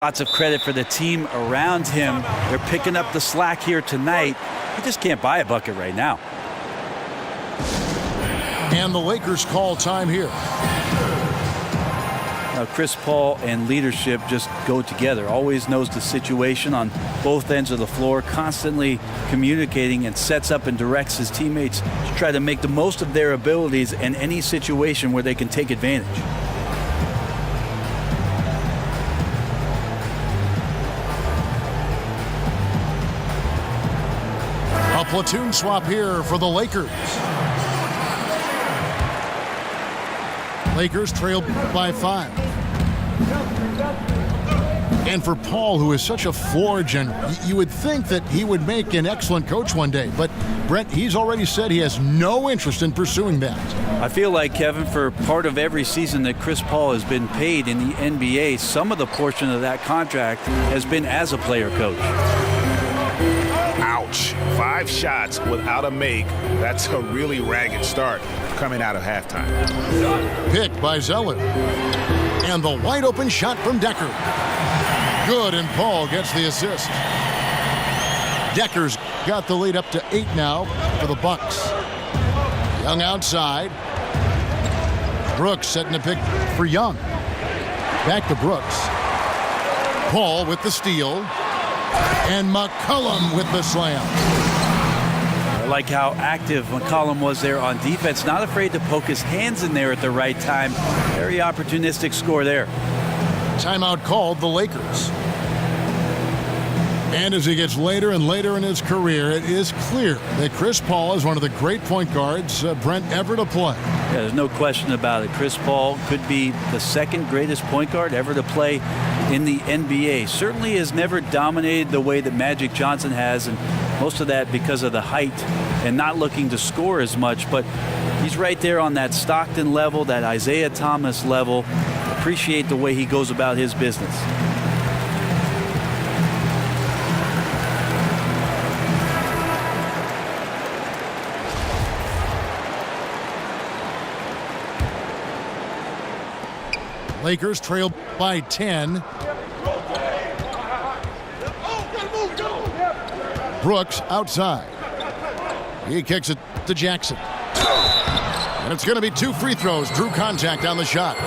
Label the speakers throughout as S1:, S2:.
S1: Lots of credit for the team around him. They're picking up the slack here tonight. He just can't buy a bucket right now.
S2: And the Lakers call time here.
S1: Now, Chris Paul and leadership just go together. Always knows the situation on both ends of the floor, constantly communicating, and sets up and directs his teammates to try to make the most of their abilities in any situation where they can take advantage.
S2: A platoon swap here for the Lakers. Lakers trail by 5. And for Paul, who is such a floor general, you would think that he would make an excellent coach one day. But, Brent, he's already said he has no interest in pursuing that.
S1: I feel like, Kevin, for part of every season that Chris Paul has been paid in the NBA, some of the portion of that contract has been as a player coach.
S3: Ouch. 5 shots without a make. That's a really ragged start coming out of halftime.
S2: Picked by Zeller. And the wide open shot from Decker. Good, and Paul gets the assist. Decker's got the lead up to 8 now for the Bucks. Young outside. Brooks setting a pick for Young. Back to Brooks. Paul with the steal. And McCollum with the slam.
S1: I like how active McCollum was there on defense. Not afraid to poke his hands in there at the right time. Very opportunistic score there.
S2: Timeout called the Lakers. And as he gets later and later in his career, it is clear that Chris Paul is one of the great point guards Brent ever to play.
S1: Yeah, there's no question about it. Chris Paul could be the second greatest point guard ever to play in the NBA. Certainly has never dominated the way that Magic Johnson has, and most of that because of the height and not looking to score as much. But he's right there on that Stockton level, that Isaiah Thomas level. Appreciate the way he goes about his business.
S2: Lakers trail by 10. Brooks outside. He kicks it to Jackson. And it's going to be 2 free throws. Drew contact on the shot.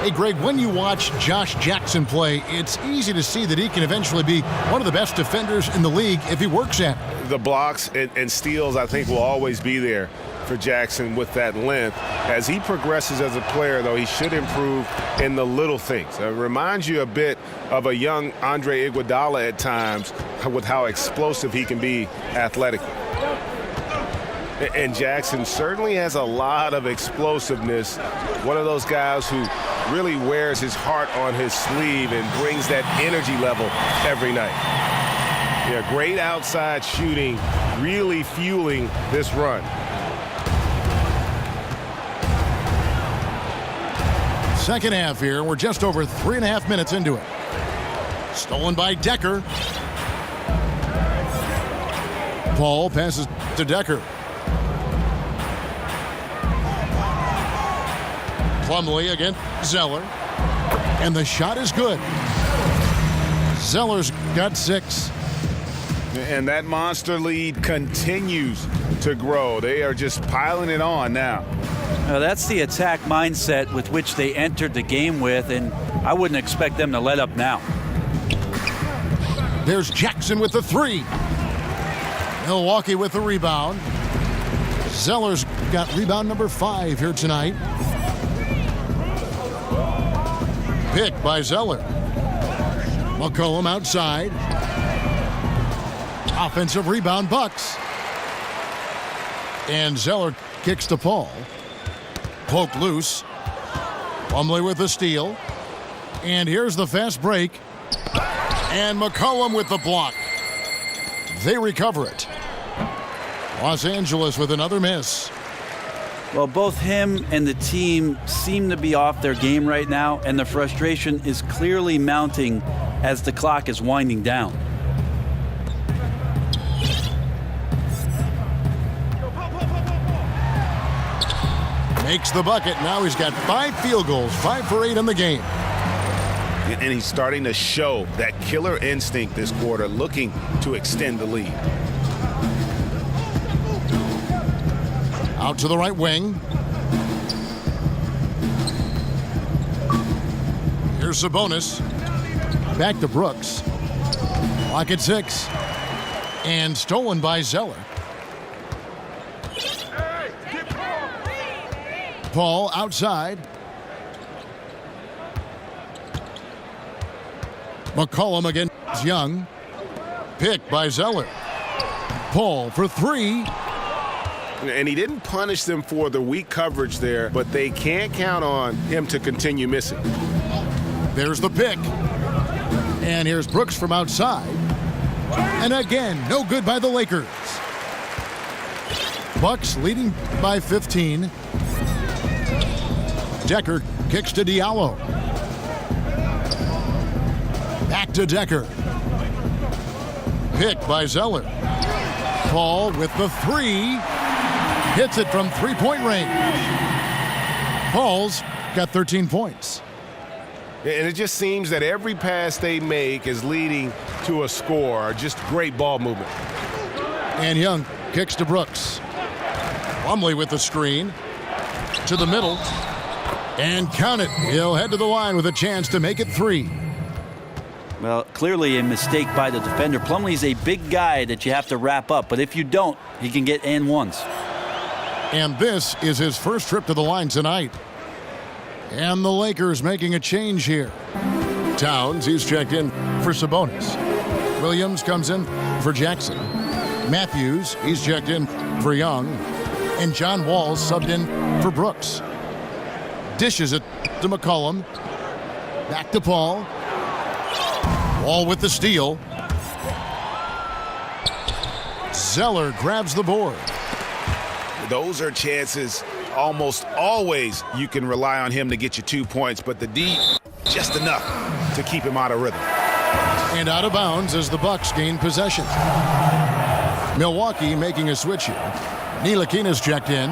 S2: Hey, Greg, when you watch Josh Jackson play, it's easy to see that he can eventually be one of the best defenders in the league if he works at it.
S3: The blocks and steals, I think, will always be there for Jackson with that length. As he progresses as a player, though, he should improve in the little things. It reminds you a bit of a young Andre Iguodala at times with how explosive he can be athletically. And Jackson certainly has a lot of explosiveness. One of those guys who really wears his heart on his sleeve and brings that energy level every night. Yeah, great outside shooting, really fueling this run.
S2: Second half here. We're just over 3.5 minutes into it. Stolen by Decker. Paul passes to Decker. Plumlee against Zeller. And the shot is good. Zeller's got 6.
S3: And that monster lead continues to grow. They are just piling it on now.
S1: Now, that's the attack mindset with which they entered the game with, and I wouldn't expect them to let up now.
S2: There's Jackson with the 3. Milwaukee with the rebound. Zeller's got rebound number 5 here tonight. Picked by Zeller. McCollum outside. Offensive rebound, Bucks. And Zeller kicks to Paul. Poked loose. Plumlee with the steal. And here's the fast break. And McCollum with the block. They recover it. Los Angeles with another miss.
S1: Well, both him and the team seem to be off their game right now, and the frustration is clearly mounting as the clock is winding down.
S2: Makes the bucket. Now he's got 5 field goals, 5 for 8 in the game.
S3: And he's starting to show that killer instinct this quarter, looking to extend the lead.
S2: Out to the right wing. Here's Sabonis. Back to Brooks. Clock at 6. And stolen by Zeller. Paul outside. McCollum against Young. Picked by Zeller. Paul for 3.
S3: And he didn't punish them for the weak coverage there, but they can't count on him to continue missing.
S2: There's the pick. And here's Brooks from outside. And again, no good by the Lakers. Bucks leading by 15. Decker kicks to Diallo. Back to Decker. Pick by Zeller. Paul with the 3. Hits it from three-point range. Paul's got 13 points.
S3: And it just seems that every pass they make is leading to a score. Just great ball movement.
S2: And Young kicks to Brooks. Plumlee with the screen. To the middle. And count it. He'll head to the line with a chance to make it 3.
S1: Well, clearly a mistake by the defender. Plumlee's a big guy that you have to wrap up, but if you don't, he can get and ones.
S2: And this is his first trip to the line tonight. And the Lakers making a change here. Towns, he's checked in for Sabonis. Williams comes in for Jackson. Matthews, he's checked in for Young. And John Wall's subbed in for Brooks. Dishes it to McCollum. Back to Paul. Wall with the steal. Zeller grabs the board.
S3: Those are chances almost always you can rely on him to get you 2 points, but the D just enough to keep him out of rhythm.
S2: And out of bounds as the Bucks gain possession. Milwaukee making a switch here. Ntilikina's checked in.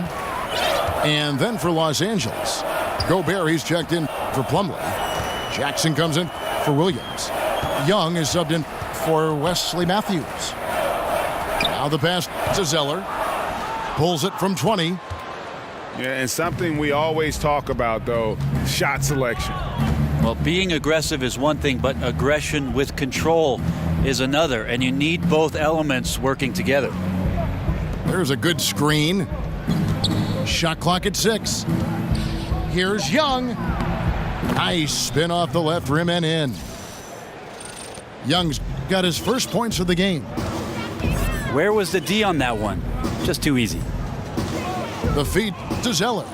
S2: And then for Los Angeles, Gobert, he's checked in for Plumlee. Jackson comes in for Williams. Young is subbed in for Wesley Matthews. Now the pass to Zeller. Pulls it from 20.
S3: Yeah, and something we always talk about, though, shot selection.
S1: Well, being aggressive is one thing, but aggression with control is another, and you need both elements working together.
S2: There's a good screen. Shot clock at 6. Here's Young. Nice spin off the left rim and in. Young's got his first points of the game.
S1: Where was the D on that one? Just too easy.
S2: The feed to Zeller.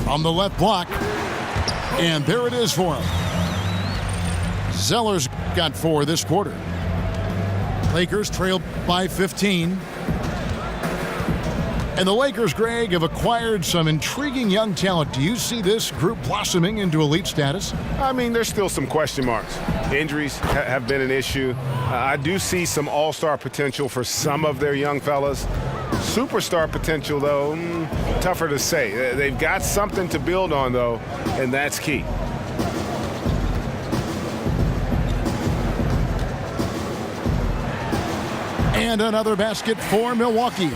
S2: On the left block. And there it is for him. Zeller's got 4 this quarter. Lakers trail by 15. And the Lakers, Greg, have acquired some intriguing young talent. Do you see this group blossoming into elite status?
S3: I mean, there's still some question marks. Injuries have been an issue. I do see some all-star potential for some of their young fellas. Superstar potential, though, tougher to say. They've got something to build on, though, and that's key.
S2: And another basket for Milwaukee.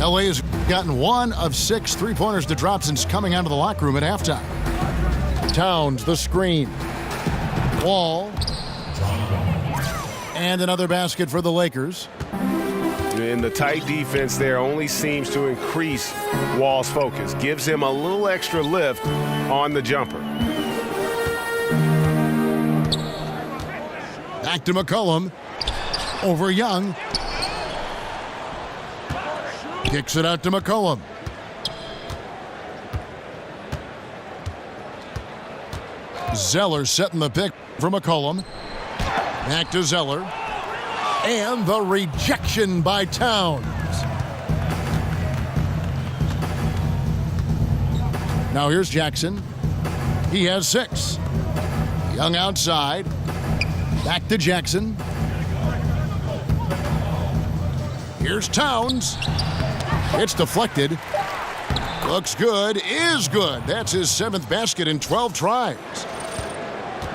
S2: LA has gotten 1 of 6 three-pointers to drop since coming out of the locker room at halftime. Towns, the screen. Wall. And another basket for the Lakers.
S3: And the tight defense there only seems to increase Wall's focus. Gives him a little extra lift on the jumper.
S2: Back to McCollum. Over Young. Kicks it out to McCollum. Zeller setting the pick for McCollum. Back to Zeller. And the rejection by Towns. Now here's Jackson. He has 6. Young outside. Back to Jackson. Here's Towns. It's deflected. Looks good, is good. That's his 7th basket in 12 tries.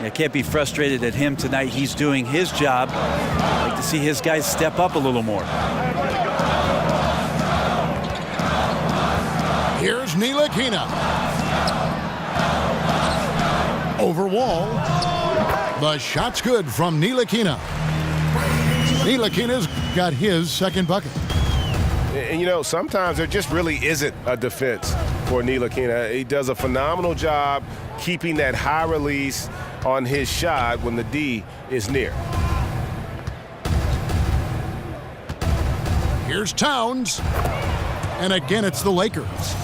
S1: You can't be frustrated at him tonight. He's doing his job. I'd like to see his guys step up a little more.
S2: Here's Ntilikina. Over wall. The shot's good from Ntilikina. Ntilikina's got his 2nd bucket.
S3: And, you know, sometimes there just really isn't a defense for Ntilikina. He does a phenomenal job keeping that high release on his shot when the D is near.
S2: Here's Towns. And again, it's the Lakers.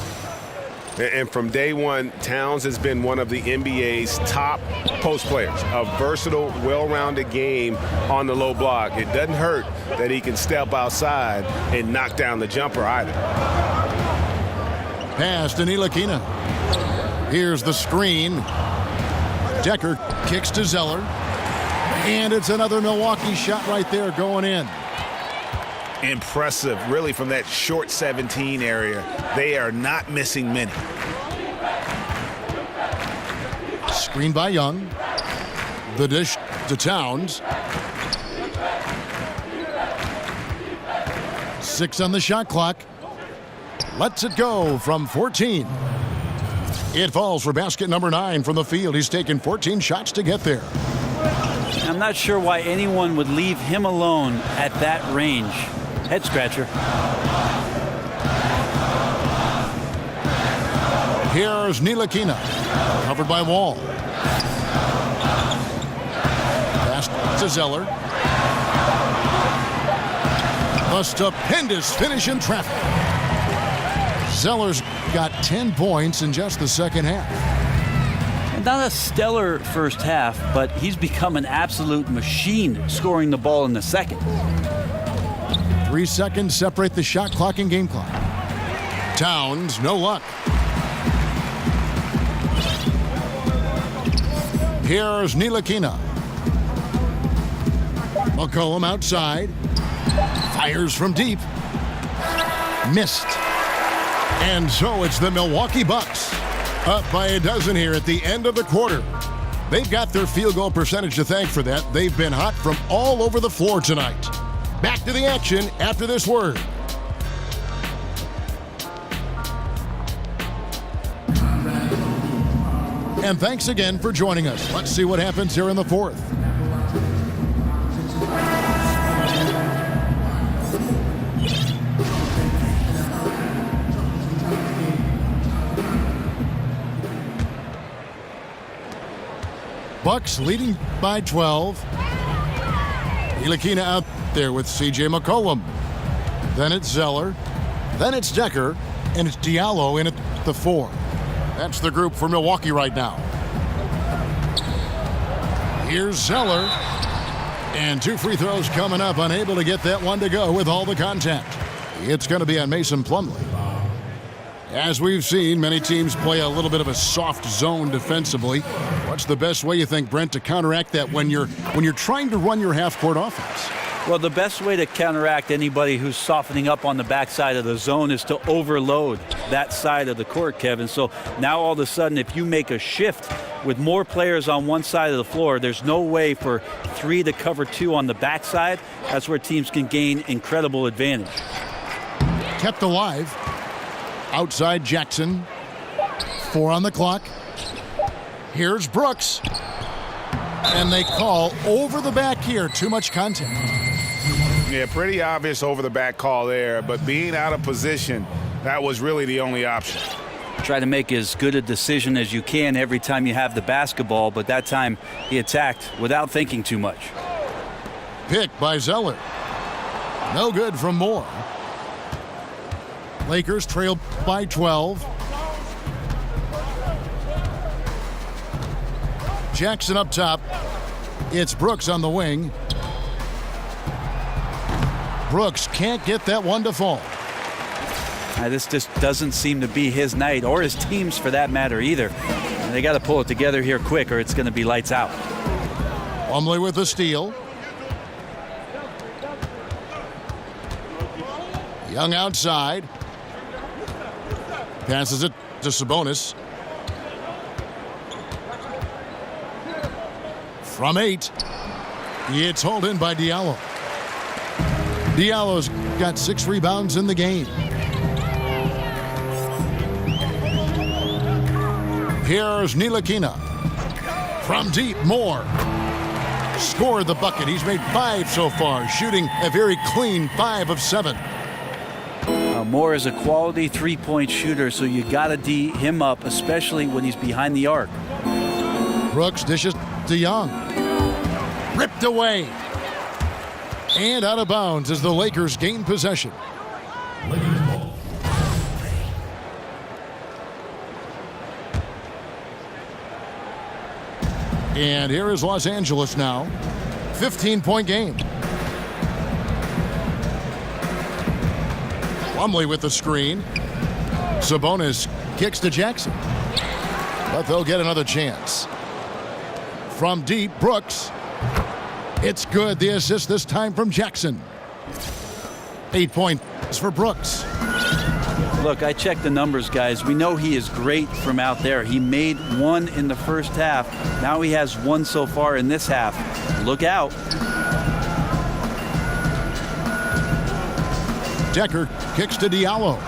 S3: And from day one, Towns has been one of the NBA's top post players. A versatile, well-rounded game on the low block. It doesn't hurt that he can step outside and knock down the jumper either.
S2: Pass to Ntilikina. Here's the screen. Decker kicks to Zeller. And it's another Milwaukee shot right there going in.
S4: Impressive, really, from that short 17 area. They are not missing many.
S2: Screen by Young. The dish to Towns. 6 on the shot clock. Lets it go from 14. It falls for basket number 9 from the field. He's taken 14 shots to get there.
S1: I'm not sure why anyone would leave him alone at that range. Head scratcher.
S2: Here's Ntilikina. Covered by Wall. Pass to Zeller. A stupendous finish in traffic. Zeller's got 10 points in just the 2nd half.
S1: Not a stellar first half, but he's become an absolute machine scoring the ball in the 2nd.
S2: 3 seconds separate the shot clock and game clock. Towns, no luck. Here's Ntilikina. McCollum outside. Fires from deep. Missed. And so it's the Milwaukee Bucks up by a dozen here at the end of the quarter. They've got their field goal percentage to thank for that. They've been hot from all over the floor tonight. Back to the action after this word. And thanks again for joining us. Let's see what happens here in the 4th. Bucks leading by 12. Ntilikina out there with C.J. McCollum. Then it's Zeller. Then it's Decker. And it's Diallo in at the 4. That's the group for Milwaukee right now. Here's Zeller. And 2 free throws coming up. Unable to get that one to go with all the contact. It's going to be on Mason Plumlee. As we've seen, many teams play a little bit of a soft zone defensively. What's the best way, you think, Brent, to counteract that when you're trying to run your half-court offense?
S1: Well, the best way to counteract anybody who's softening up on the backside of the zone is to overload that side of the court, Kevin. So now all of a sudden, if you make a shift with more players on one side of the floor, there's no way for 3 to cover 2 on the backside. That's where teams can gain incredible advantage.
S2: Kept alive. Outside Jackson. 4 on the clock. Here's Brooks. And they call over the back here. Too much contact.
S4: Yeah, pretty obvious over the back call there, but being out of position, that was really the only option.
S1: Try to make as good a decision as you can every time you have the basketball, but that time he attacked without thinking too much.
S2: Pick by Zeller. No good from Moore. Lakers trail by 12. Jackson up top. It's Brooks on the wing. Brooks can't get that one to fall.
S1: This just doesn't seem to be his night, or his team's for that matter either. They got to pull it together here quick, or it's going to be lights out.
S2: Plumlee with the steal. Young outside. Passes it to Sabonis. From 8. It's hauled in by Diallo. Diallo's got 6 rebounds in the game. Here's Ntilikina. From deep, Moore. Scored the bucket. He's made 5 so far, shooting a very clean 5 of 7.
S1: Moore is a quality three-point shooter, so you got to D him up, especially when he's behind the arc.
S2: Brooks dishes to Young. Ripped away. And out of bounds as the Lakers gain possession. And here is Los Angeles now. 15-point game. Plumlee with the screen. Sabonis kicks to Jackson. But they'll get another chance. From deep, Brooks. It's good. The assist this time from Jackson. 8 points for Brooks.
S1: Look, I checked the numbers, guys. We know he is great from out there. He made 1 in the first half. Now he has 1 so far in this half. Look out.
S2: Decker kicks to Diallo.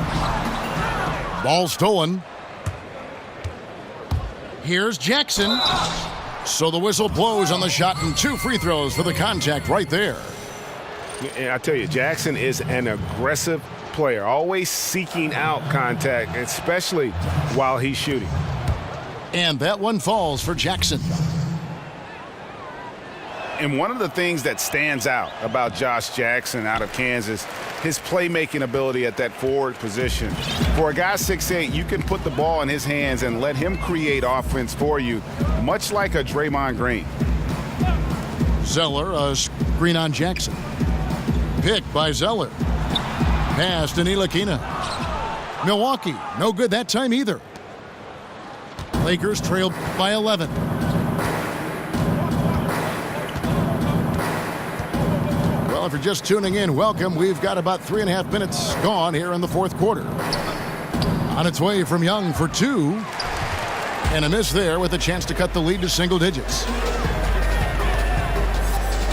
S2: Ball stolen. Here's Jackson. So the whistle blows on the shot and 2 free throws for the contact right there.
S3: And I tell you, Jackson is an aggressive player, always seeking out contact, especially while he's shooting.
S2: And that one falls for Jackson.
S4: And one of the things that stands out about Josh Jackson out of Kansas, his playmaking ability at that forward position. For a guy 6'8", you can put the ball in his hands and let him create offense for you, much like a Draymond Green.
S2: Zeller, a screen on Jackson. Picked by Zeller. Pass to Ntilikina. Milwaukee, no good that time either. Lakers trailed by 11. Well, if you're just tuning in, welcome. We've got about 3.5 minutes gone here in the fourth quarter. On its way from Young for 2. And a miss there with a chance to cut the lead to single digits.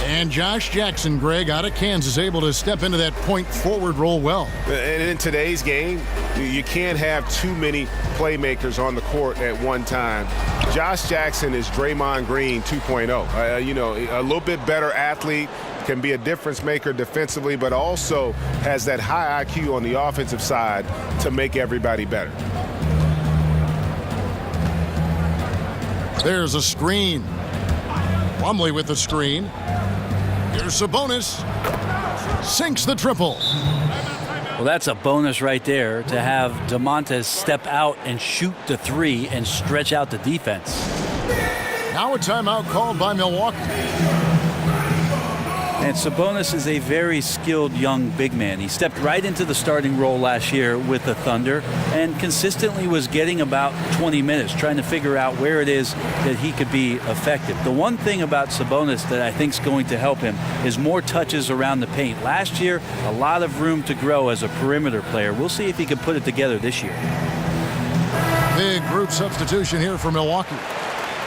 S2: And Josh Jackson, Greg, out of Kansas, able to step into that point forward role well.
S3: And in today's game, you can't have too many playmakers on the court at one time. Josh Jackson is Draymond Green 2.0. A little bit better athlete, can be a difference maker defensively, but also has that high IQ on the offensive side to make everybody better.
S2: There's a screen. Plumlee with the screen. Here's Sabonis. Sinks the triple.
S1: Well, that's a bonus right there to have DeMontes step out and shoot the 3 and stretch out the defense.
S2: Now a timeout called by Milwaukee.
S1: And Sabonis is a very skilled young big man. He stepped right into the starting role last year with the Thunder and consistently was getting about 20 minutes trying to figure out where it is that he could be effective. The one thing about Sabonis that I think is going to help him is more touches around the paint. Last year, a lot of room to grow as a perimeter player. We'll see if he can put it together this year.
S2: Big group substitution here for Milwaukee.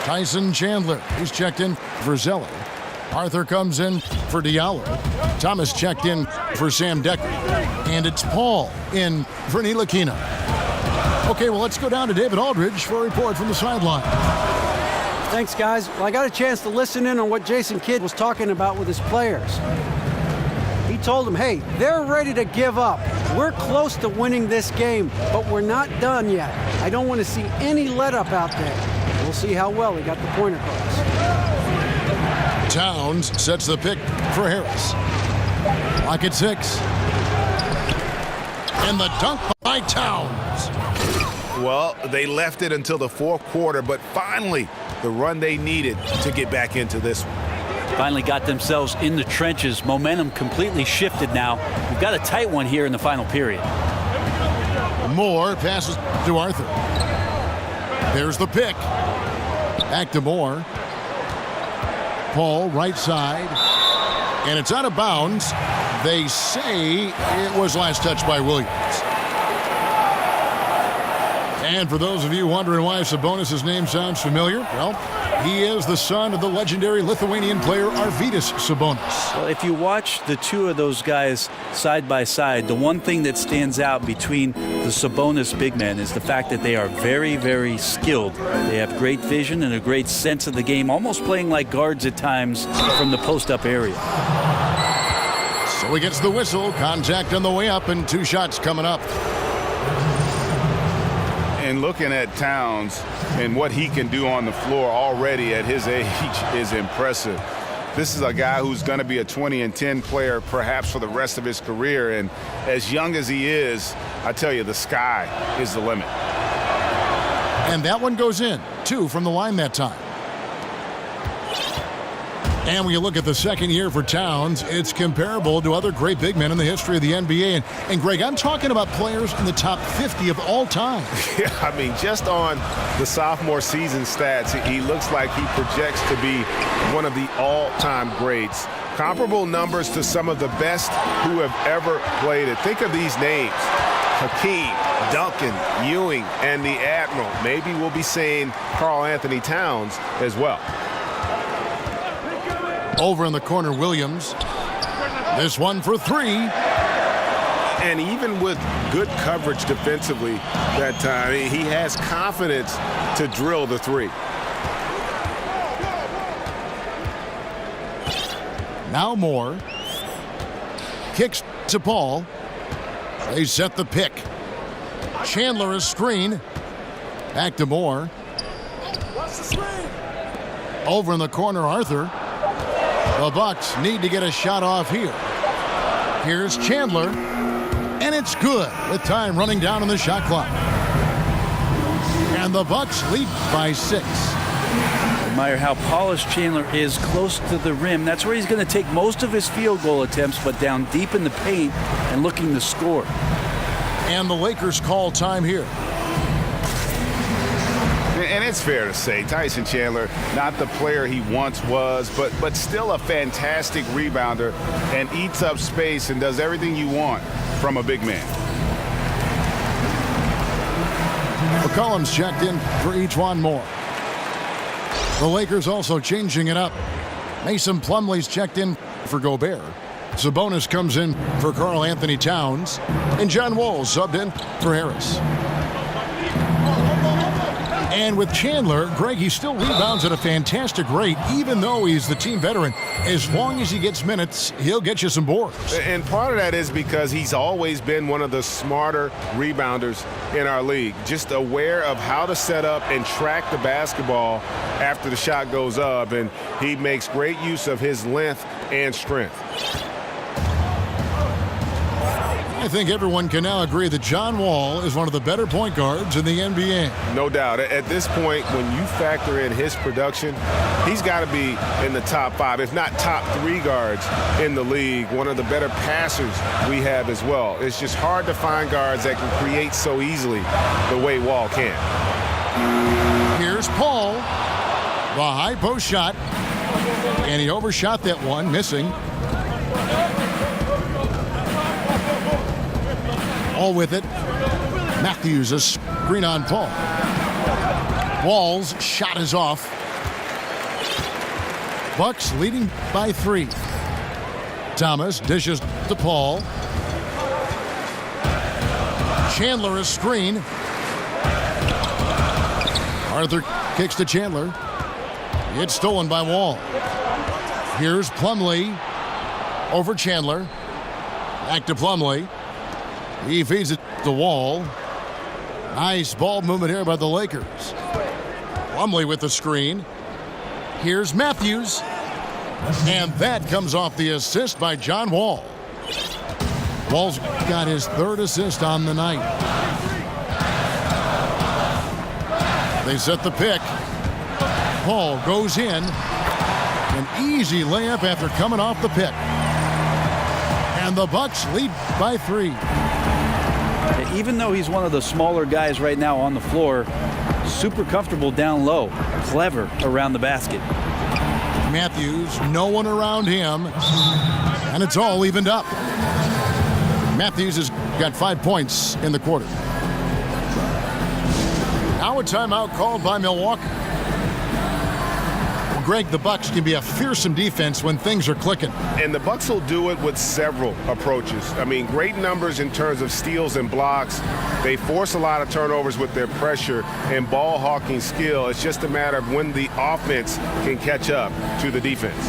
S2: Tyson Chandler, he's checked in for Zeller. Arthur comes in for Diallo. Thomas checked in for Sam Decker. And it's Paul in for Ntilikina. Okay, well, let's go down to David Aldridge for a report from the sideline.
S5: Thanks, guys. Well, I got a chance to listen in on what Jason Kidd was talking about with his players. He told them, hey, they're ready to give up. We're close to winning this game, but we're not done yet. I don't want to see any let-up out there. We'll see how well he got the point across.
S2: Towns sets the pick for Harris. Lock at 6. And the dunk by Towns.
S4: Well, they left it until the fourth quarter, but finally the run they needed to get back into this one.
S1: Finally got themselves in the trenches. Momentum completely shifted now. We've got a tight one here in the final period.
S2: Moore passes to Arthur. There's the pick. Back to Moore. Paul, right side. And it's out of bounds. They say it was last touched by Williams. And for those of you wondering why Sabonis' name sounds familiar, well, he is the son of the legendary Lithuanian player Arvydas Sabonis.
S1: Well, if you watch the two of those guys side by side, the one thing that stands out between the Sabonis big men is the fact that they are very, very skilled. They have great vision and a great sense of the game, almost playing like guards at times from the post-up area.
S2: So he gets the whistle, contact on the way up, and 2 shots coming up.
S4: And looking at Towns and what he can do on the floor already at his age is impressive. This is a guy who's going to be a 20-10 player perhaps for the rest of his career. And as young as he is, I tell you, the sky is the limit.
S2: And that one goes in. 2 from the line that time. And when you look at the second year for Towns, it's comparable to other great big men in the history of the NBA. And Greg, I'm talking about players in the top 50 of all time.
S3: Yeah, I mean, just on the sophomore season stats, he looks like he projects to be one of the all-time greats. Comparable numbers to some of the best who have ever played it. Think of these names: Hakeem, Duncan, Ewing, and the Admiral. Maybe we'll be saying Karl Anthony Towns as well.
S2: Over in the corner, Williams. This one for 3.
S3: And even with good coverage defensively that time, he has confidence to drill the 3.
S2: Now Moore. Kicks to Paul. They set the pick. Chandler is screen. Back to Moore. Over in the corner, Arthur. The Bucks need to get a shot off here. Here's Chandler. And it's good with time running down on the shot clock. And the Bucks lead by 6.
S1: Admire how polished Chandler is close to the rim. That's where he's going to take most of his field goal attempts, but down deep in the paint and looking to score.
S2: And the Lakers call time here.
S4: And it's fair to say Tyson Chandler, not the player he once was, but still a fantastic rebounder and eats up space and does everything you want from a big man.
S2: McCollum's checked in for E'Twaun Moore. The Lakers also changing it up. Mason Plumlee's checked in for Gobert. Sabonis comes in for Karl Anthony Towns. And John Wall subbed in for Harris. And with Chandler, Greg, he still rebounds at a fantastic rate, even though he's the team veteran. As long as he gets minutes, he'll get you some boards.
S3: And part of that is because he's always been one of the smarter rebounders in our league, just aware of how to set up and track the basketball after the shot goes up, and he makes great use of his length and strength.
S2: I think everyone can now agree that John Wall is one of the better point guards in the NBA.
S3: No doubt. At this point, when you factor in his production, he's got to be in the top 5, if not top 3 guards in the league. One of the better passers we have as well. It's just hard to find guards that can create so easily the way Wall can.
S2: Here's Paul. The high post shot. And he overshot that one, missing. All with it. Matthews a screen on Paul. Wall's shot is off. Bucks leading by 3. Thomas dishes to Paul. Chandler a screen. Arthur kicks to Chandler. It's stolen by Wall. Here's Plumlee over Chandler. Back to Plumlee. He feeds it to Wall. Nice ball movement here by the Lakers. Plumlee with the screen. Here's Matthews. And that comes off the assist by John Wall. Wall's got his 3rd assist on the night. They set the pick. Paul goes in. An easy layup after coming off the pick. And the Bucks lead by 3.
S1: Even though he's one of the smaller guys right now on the floor, super comfortable down low, clever around the basket.
S2: Matthews, no one around him, and it's all evened up. Matthews has got 5 points in the quarter. Now a timeout called by Milwaukee. Well, Greg, the Bucks can be a fearsome defense when things are clicking.
S3: And the Bucks will do it with several approaches. I mean, great numbers in terms of steals and blocks. They force a lot of turnovers with their pressure and ball hawking skill. It's just a matter of when the offense can catch up to the defense.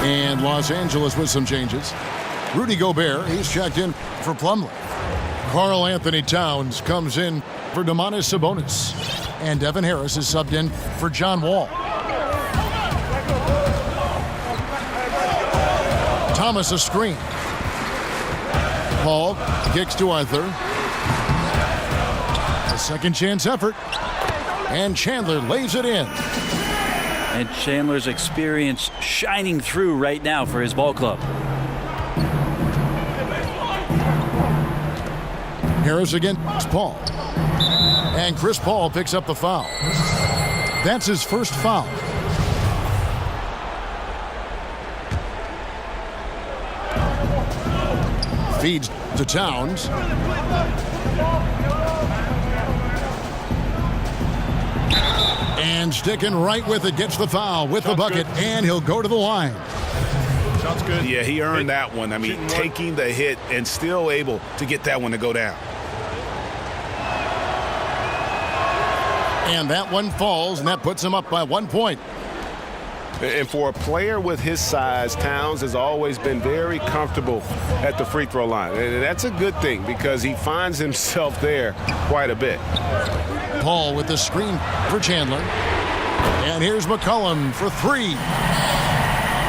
S2: And Los Angeles with some changes. Rudy Gobert, he's checked in for Plumlee. Karl Anthony Towns comes in for Domantas Sabonis. And Devin Harris is subbed in for John Wall. Thomas a screen. Paul kicks to Arthur. A second chance effort. And Chandler lays it in.
S1: And Chandler's experience shining through right now for his ball club.
S2: Harris against Paul. And Chris Paul picks up the foul. That's his first foul. Feeds to Towns. And sticking right with it, gets the foul with the bucket, and he'll go to the line.
S4: Sounds good. Yeah, he earned that one. I mean, taking the hit and still able to get that one to go down.
S2: And that one falls, and that puts him up by 1 point.
S3: And for a player with his size, Towns has always been very comfortable at the free throw line. And that's a good thing because he finds himself there quite a bit.
S2: Paul with the screen for Chandler. And here's McCollum for three.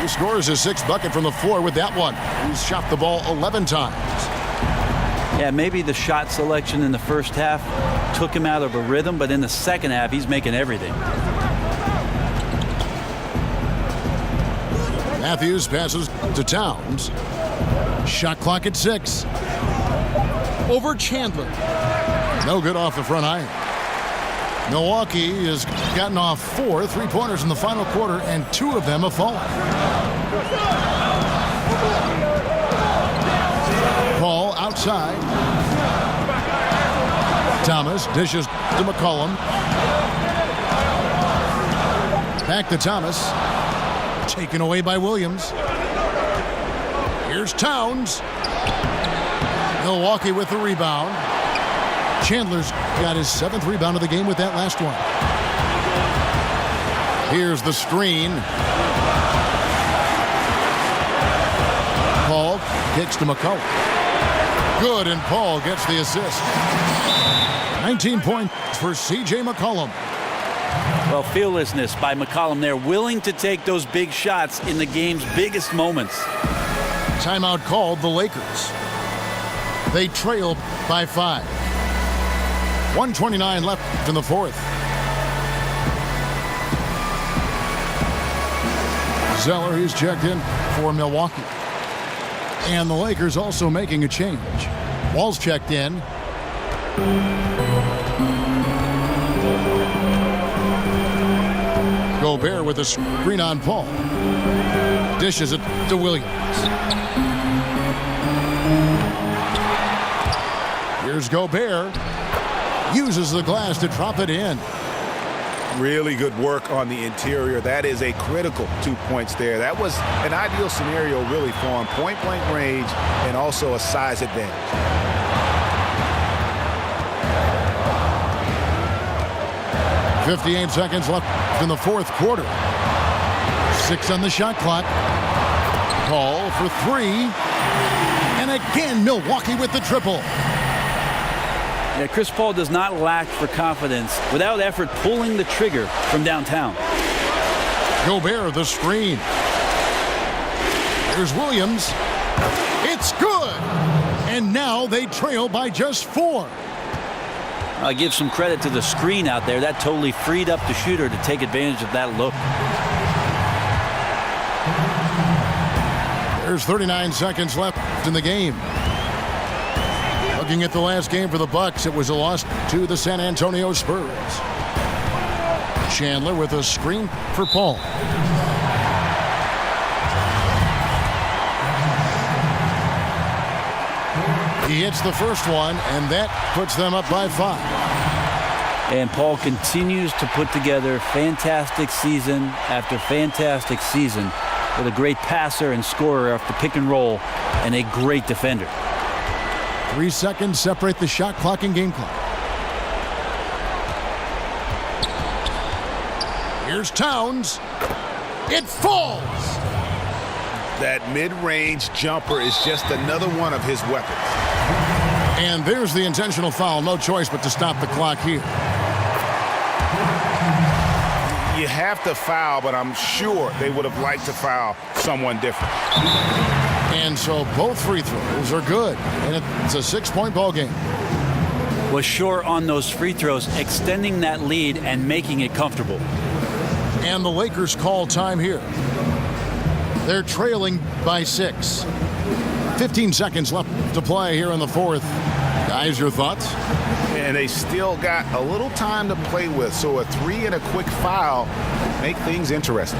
S2: He scores his sixth bucket from the floor with that one. He's shot the ball 11 times.
S1: Yeah, maybe the shot selection in the first half took him out of a rhythm, but in the second half, he's making everything.
S2: Matthews passes to Towns. Shot clock at 6. Over Chandler. No good off the front iron. Milwaukee has gotten off 4 3-pointers in the final quarter, and 2 of them have fallen. Paul outside. Thomas dishes to McCollum. Back to Thomas. Taken away by Williams. Here's Towns. Milwaukee with the rebound. Chandler's got his 7th rebound of the game with that last one. Here's the screen. Paul kicks to McCollum. Good, and Paul gets the assist. 19 points for C.J. McCollum.
S1: Well, fearlessness by McCollum there, willing to take those big shots in the game's biggest moments.
S2: Timeout called the Lakers. They trail by 5. 1:29 left in the fourth. Zeller is checked in for Milwaukee. And the Lakers also making a change. Wall's checked in. Gobert with a screen on Paul. Dishes it to Williams. Here's Gobert. Uses the glass to drop it in.
S4: Really good work on the interior. That is a critical 2 points there. That was an ideal scenario really for him. Point-blank range and also a size advantage.
S2: .58 seconds left in the fourth quarter. 6 on the shot clock. Paul for 3. And again, Milwaukee with the triple.
S1: Yeah, Chris Paul does not lack for confidence. Without effort, pulling the trigger from downtown.
S2: Gobert the screen. Here's Williams. It's good. And now they trail by just 4.
S1: I give some credit to the screen out there. That totally freed up the shooter to take advantage of that look.
S2: There's 39 seconds left in the game. Looking at the last game for the Bucks, it was a loss to the San Antonio Spurs. Chandler with a screen for Paul. He hits the first one, and that puts them up by 5.
S1: And Paul continues to put together fantastic season after fantastic season with a great passer and scorer off the pick and roll and a great defender.
S2: 3 seconds separate the shot clock and game clock. Here's Towns. It falls.
S4: That mid-range jumper is just another one of his weapons.
S2: And there's the intentional foul. No choice but to stop the clock here.
S4: You have to foul, but I'm sure they would have liked to foul someone different.
S2: And so both free throws are good. And it's a 6-point ball game.
S1: Was short on those free throws, extending that lead and making it comfortable.
S2: And the Lakers call time here. They're trailing by 6. 15 seconds left to play here in the fourth. Guys, your thoughts?
S4: And they still got a little time to play with, so a 3 and a quick foul make things interesting.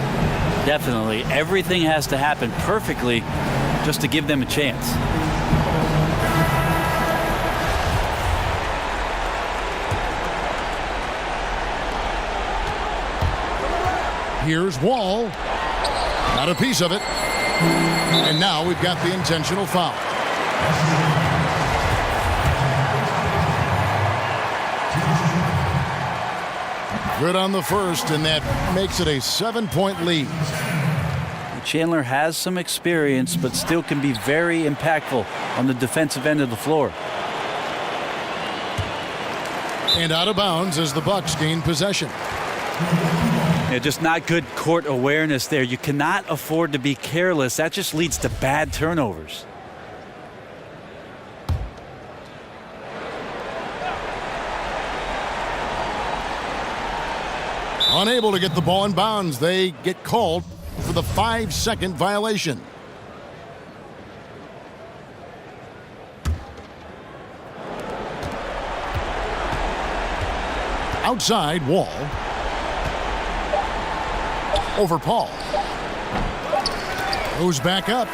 S1: Definitely. Everything has to happen perfectly just to give them a chance.
S2: Here's Wall. Not a piece of it. And now we've got the intentional foul. Good on the first, and that makes it a 7-point lead.
S1: Chandler has some experience, but still can be very impactful on the defensive end of the floor.
S2: And out of bounds as the Bucks gain possession.
S1: Yeah, just not good court awareness there. You cannot afford to be careless. That just leads to bad turnovers.
S2: Unable to get the ball in bounds. They get called for the 5-second violation. Outside, Wall. Over Paul. Goes back up.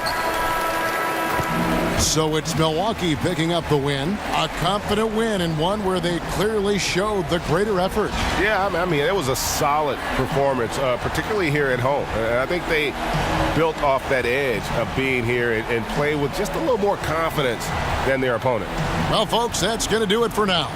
S2: So it's Milwaukee picking up the win. A confident win, and one where they clearly showed the greater effort.
S3: Yeah, I mean, it was a solid performance, particularly here at home. I think they built off that edge of being here and play with just a little more confidence than their opponent.
S2: Well, folks, that's going to do it for now.